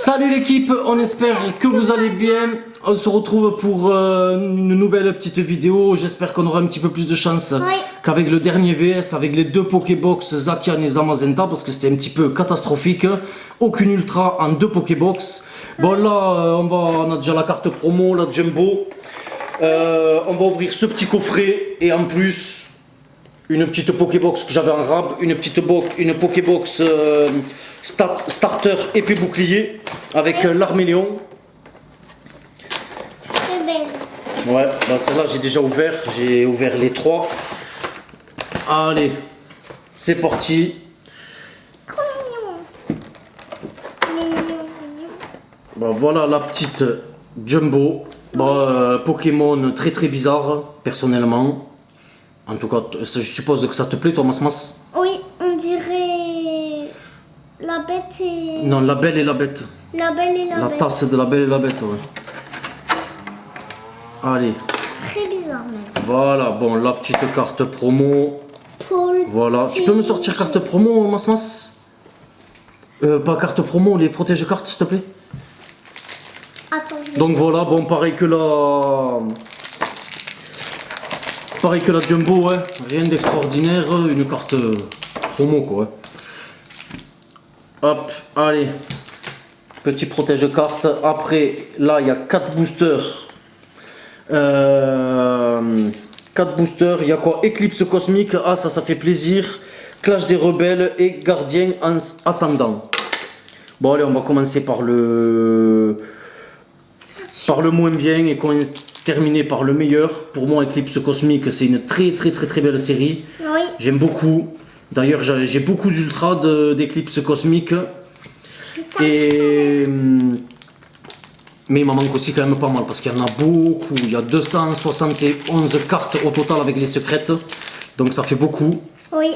Salut l'équipe, on espère que vous allez bien. On se retrouve pour une nouvelle petite vidéo. J'espère qu'on aura un petit peu plus de chance qu'avec le dernier VS, avec les deux Pokébox Zacian et Zamazenta, parce que c'était un petit peu catastrophique. Aucune Ultra en deux Pokébox. Bon là, on a déjà la carte promo, la Jumbo. On va ouvrir ce petit coffret et en plus une petite Pokébox que j'avais en rab, une Pokébox starter épée bouclier avec l'Arméléon. Très belle. Ouais, bah celle-là j'ai déjà ouvert, j'ai ouvert les trois. Allez, c'est parti. Trop mignon. Mignon. Bah, voilà la petite Jumbo. Bah, Pokémon très très bizarre, personnellement. En tout cas, je suppose que ça te plaît, toi, Mas. Oui, on dirait la bête et... Non, la belle et la bête. La belle et la La bête. tasse de la belle et la bête, ouais. Allez, Très bizarre même. voilà, bon, la petite carte promo. Paul. Voilà, tu peux me sortir carte promo, Mas? Pas carte promo, les protège-cartes, s'il te plaît. Attends, je vais... Donc voilà, bon, pareil que la Jumbo, ouais. Rien d'extraordinaire, une carte promo, quoi. Hop, allez. Petit protège-carte. Après, là, il y a 4 boosters. 4 boosters. Il y a quoi? Éclipse cosmique. Ah, ça fait plaisir. Clash des rebelles et gardien ascendant. Bon, allez, on va commencer par le moins bien et terminer par le meilleur. Pour moi, Éclipse cosmique, c'est une très belle série. Oui. J'aime beaucoup. D'ailleurs, j'ai beaucoup d'ultra d'Éclipse cosmique. Et... Mais il m'en manque aussi quand même pas mal parce qu'il y en a beaucoup. Il y a 271 cartes au total avec les secrètes. Donc ça fait beaucoup. Oui,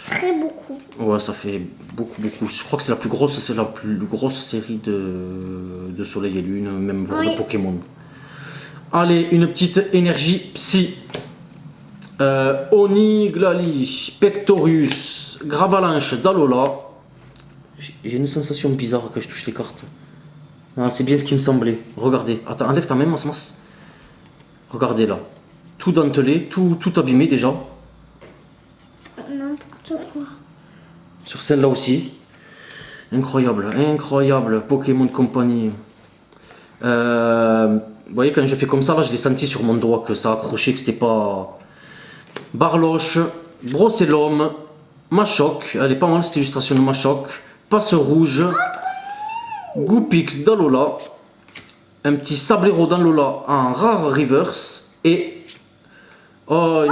très beaucoup. Ouais, ça fait beaucoup. Je crois que c'est la plus grosse série de Soleil et Lune, même voire de Pokémon. Allez, une petite énergie psy. Oni, Glalie, Pectorius, Gravalanche, Dalola. J'ai une sensation bizarre quand je touche les cartes. Ah, c'est bien ce qui me semblait. Regardez. Attends, enlève ta main, Mas. Regardez là. Tout dentelé, tout abîmé déjà. N'importe quoi. Sur celle-là aussi. Incroyable. Pokémon Company. Vous voyez, quand je fais comme ça, là, je l'ai senti sur mon doigt que ça accrochait, que c'était pas... Barloche, Brossellum, Machoc. Elle est pas mal cette illustration de Machoc. Passe rouge. Goupix d'Alola. Un petit Sablero d'Alola en rare reverse. Et... Oh,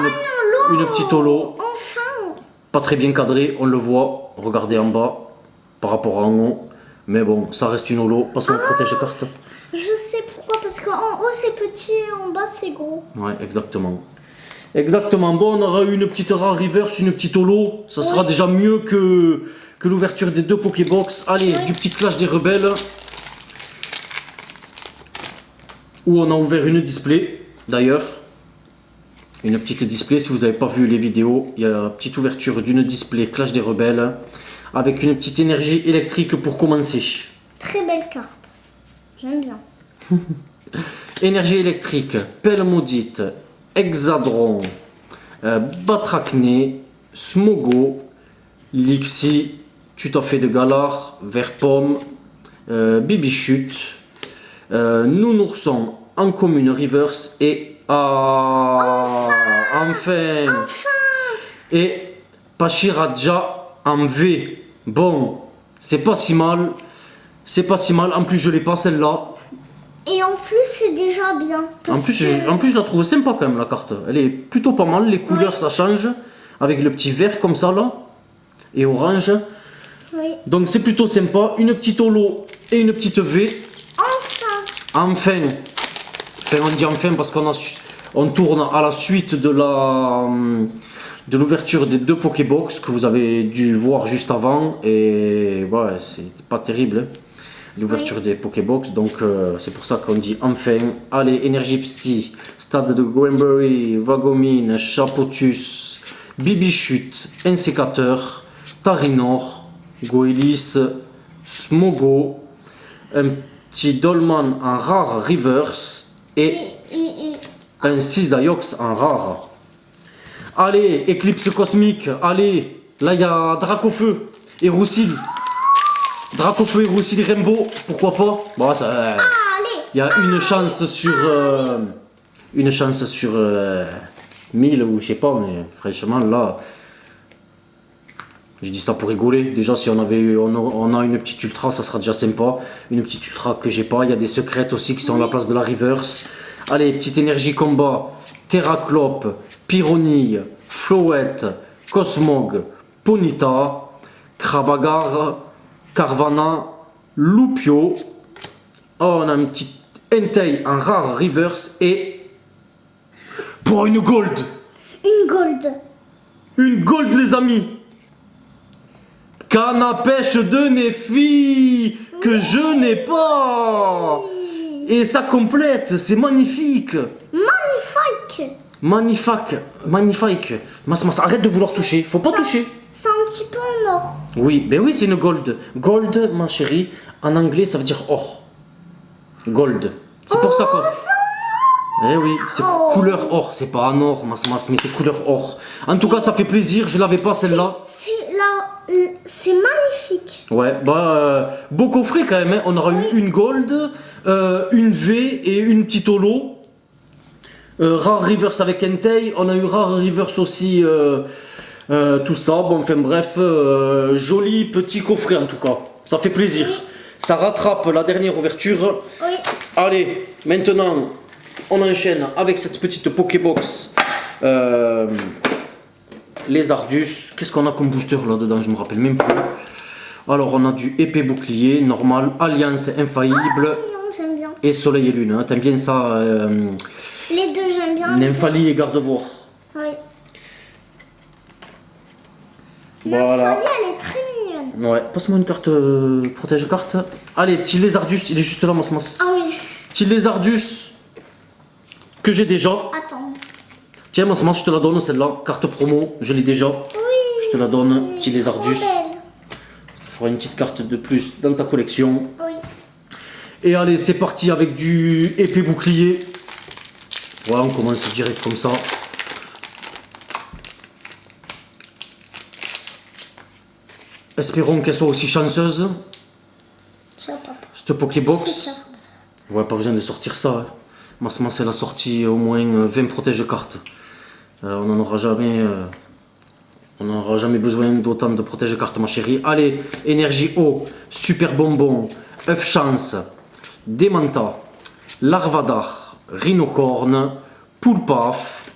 une petite holo. Enfin. Pas très bien cadré, on le voit. Regardez en bas par rapport à en haut. Mais bon, ça reste une holo parce qu'on protège carte. Je sais pourquoi, parce qu'en haut c'est petit et en bas c'est gros. Ouais, exactement. Bon, on aura une petite rare reverse, une petite holo. Ça sera déjà mieux que l'ouverture des deux Pokébox. Allez, du petit Clash des rebelles. Où on a ouvert une display, d'ailleurs. Une petite display, si vous n'avez pas vu les vidéos, il y a la petite ouverture d'une display Clash des rebelles. Avec une petite énergie électrique pour commencer. Très belle carte. J'aime bien. Énergie électrique, Pelle maudite, Hexadron, Batracné, Smogo, Lixie, Tutafé de Galar, Verpomme, Bibichute, Nounourson en commune reverse et enfin et Pachiraja en V. Bon, c'est pas si mal. En plus, je l'ai pas celle-là. Et en plus c'est déjà bien. En plus, je la trouve sympa quand même la carte. Elle est plutôt pas mal. Les couleurs ça change. Avec le petit vert comme ça là. Et orange. Oui. Donc c'est plutôt sympa. Une petite holo et une petite V. Enfin, on dit enfin parce on tourne à la suite de l'ouverture des deux Pokébox que vous avez dû voir juste avant. Et ouais, c'est pas terrible. L'ouverture des Pokébox, donc c'est pour ça qu'on dit enfin. Allez, énergie psy, stade de Granbury, Vagomine, Chapotus, Bibichute, Insécateur, Tarinor, Goélis, Smogo, un petit Dolman en rare reverse et un Cisaiox en rare. Allez, Éclipse Cosmique, allez, là il y a Dracofeu et Roussil. Dracofeu et Roussil Rainbow, pourquoi pas? Bon, ça, il y a une chance sur 1000 ou je sais pas, mais franchement là, je dis ça pour rigoler. Déjà si on avait eu, on a une petite ultra, ça sera déjà sympa. Une petite ultra que j'ai pas. Il y a des secrètes aussi qui sont à la place de la reverse. Allez, petite énergie combat, Terraclope, Pyronille, Flowette, Cosmog, Ponita, Krabagar, Carvana, Lupio. Oh, on a un petit Entei en rare reverse et pour une gold. Une gold. Une gold les amis. Canne à pêche de Nefi que je n'ai pas. Et ça complète, c'est magnifique. Magnifique. Magnifique. Mas, arrête de vouloir toucher, faut pas toucher. C'est un petit peu en or. Oui, ben oui, c'est une gold. Gold, ma chérie, en anglais ça veut dire or. Gold. C'est pour ça que. Eh oui, c'est couleur or, c'est pas en or, mais c'est couleur or. En tout cas, ça fait plaisir, je l'avais pas celle-là. C'est magnifique. Ouais, beau coffret quand même, hein. On aura eu une gold, une V et une petite holo. Rare reverse avec Entei, on a eu rare reverse aussi, tout ça. Bon, enfin bref, joli petit coffret en tout cas, ça fait plaisir. Oui. Ça rattrape la dernière ouverture. Oui. Allez, maintenant, on enchaîne avec cette petite Pokébox. Les Ardus. Qu'est-ce qu'on a comme booster là-dedans? Je me rappelle même plus. Alors, on a du épée bouclier, normal, alliance infaillible. Non, j'aime bien. Et soleil et lune. Hein. T'aimes bien ça? Les deux, j'aime bien. Nymphalie et Gardevoir. Oui. Voilà. Nymphalie, elle est très mignonne. Ouais, passe-moi une carte protège carte. Allez, petit Lézardus, il est juste là, Mas. Ah oui. Petit Lézardus que j'ai déjà. Attends. Tiens, Mas, je te la donne celle-là. Carte promo, je l'ai déjà. Oui. Je te la donne, petit Lézardus. Trop belle. Tu feras une petite carte de plus dans ta collection. Oui. Et allez, c'est parti avec du épée bouclier. Voilà, on commence direct comme ça. Espérons qu'elle soit aussi chanceuse. Cette Pokébox. Ouais, pas besoin de sortir ça. Hein. Mas, elle a sorti au moins 20 protège-cartes. On n'aura jamais besoin d'autant de protège-cartes, ma chérie. Allez, énergie eau, super bonbon, œuf chance, Démanta, Larvadar, Rhinocorne, Poulpaf,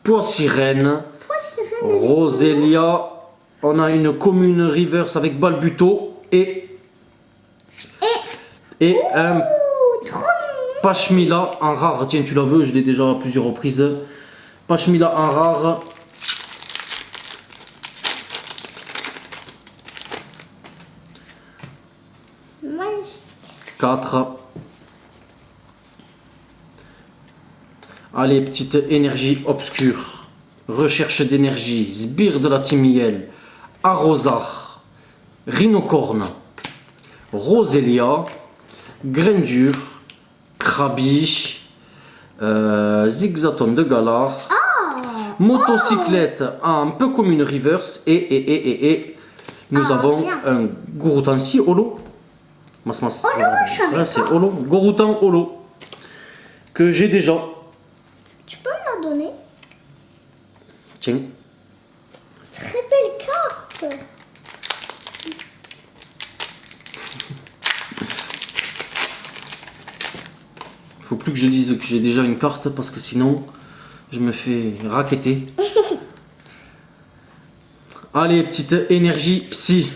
Poissirène, Roselia. On a une commune reverse avec Balbuto et un Pachmila en rare. Tiens, tu la veux, je l'ai déjà à plusieurs reprises. Pachmila en rare. Magnifique. 4. Allez, petite énergie obscure. Recherche d'énergie. Sbire de la Timiel. Arrosar. Rhinocorne. Roselia. Grindure. Krabi. Zigzaton de Galar. Motocyclette un peu comme une reverse. Et nous avons bien. un Gouroutansi holo. Oh non, je savais Là, c'est holo. Goroutan holo. Que j'ai déjà. Tu peux me la donner? Tiens. Très belle carte. Faut plus que je dise que j'ai déjà une carte parce que sinon je me fais racketter. Allez, petite énergie psy.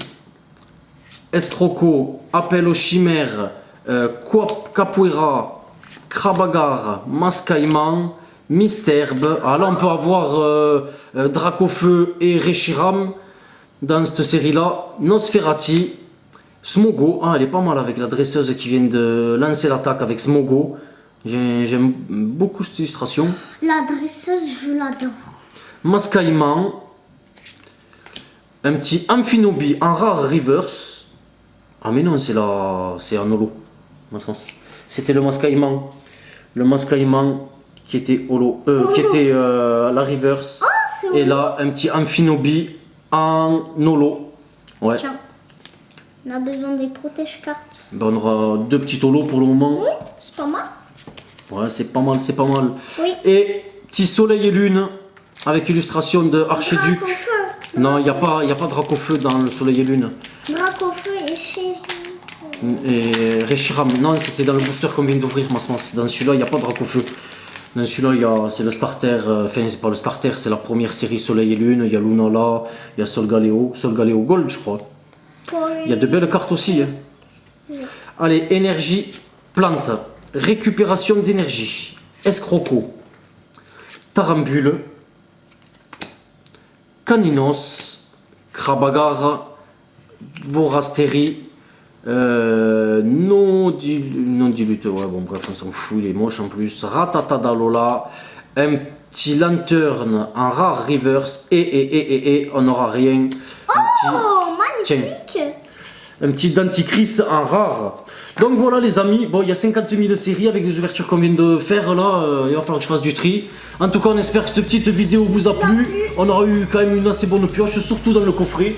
Escroco, appel aux chimères, Capoeira, Krabagar, Mascaïman, Misterbe. Ah là on peut avoir Dracofeu et Reshiram dans cette série là. Nosferati, Smogo. Ah, elle est pas mal avec la dresseuse qui vient de lancer l'attaque avec Smogo. J'aime beaucoup cette illustration. La dresseuse, je l'adore. Mascaïman. Un petit Amphinobi en rare reverse. Ah mais non, c'est en holo. mon sens. C'était le masque aimant. Le masque aimant qui était holo, qui était à la reverse. c'est Et là, un petit Amphinobi en holo. Ouais. Tiens, on a besoin des protège-cartes. Ben, on aura 2 petits holos pour le moment. Oui, c'est pas mal. Ouais, c'est pas mal, c'est pas mal. Oui. Et petit soleil et lune avec illustration de Archiduc. Drac au feu. Non, il n'y a pas drac au feu dans le soleil et lune. Drac au feu et chéri. Et Reshiram, non, c'était dans le booster qu'on vient d'ouvrir, Dans celui-là, il n'y a pas drac au feu. Dans celui-là, c'est le starter, enfin, c'est pas le starter, c'est la première série soleil et lune. Il y a Lunala, il y a Sol Galeo Gold, je crois. Il y a de belles cartes aussi. Hein. Allez, énergie, plante, récupération d'énergie, escroco, tarambule, caninos, crabagar, vorastérie, non dilute, ouais, bon, bref, on s'en fout, il est moche en plus, ratatadalola, un petit lanterne en rare reverse, et on n'aura rien. Oh, magnifique. Un petit denticris en rare. Donc voilà les amis, bon il y a 50 000 séries avec les ouvertures qu'on vient de faire là, il va falloir que je fasse du tri. En tout cas on espère que cette petite vidéo vous a plu. On aura eu quand même une assez bonne pioche, surtout dans le coffret,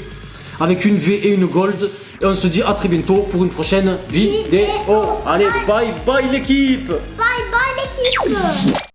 avec une V et une Gold. Et on se dit à très bientôt pour une prochaine vidéo. Allez, bye bye l'équipe. Bye bye l'équipe.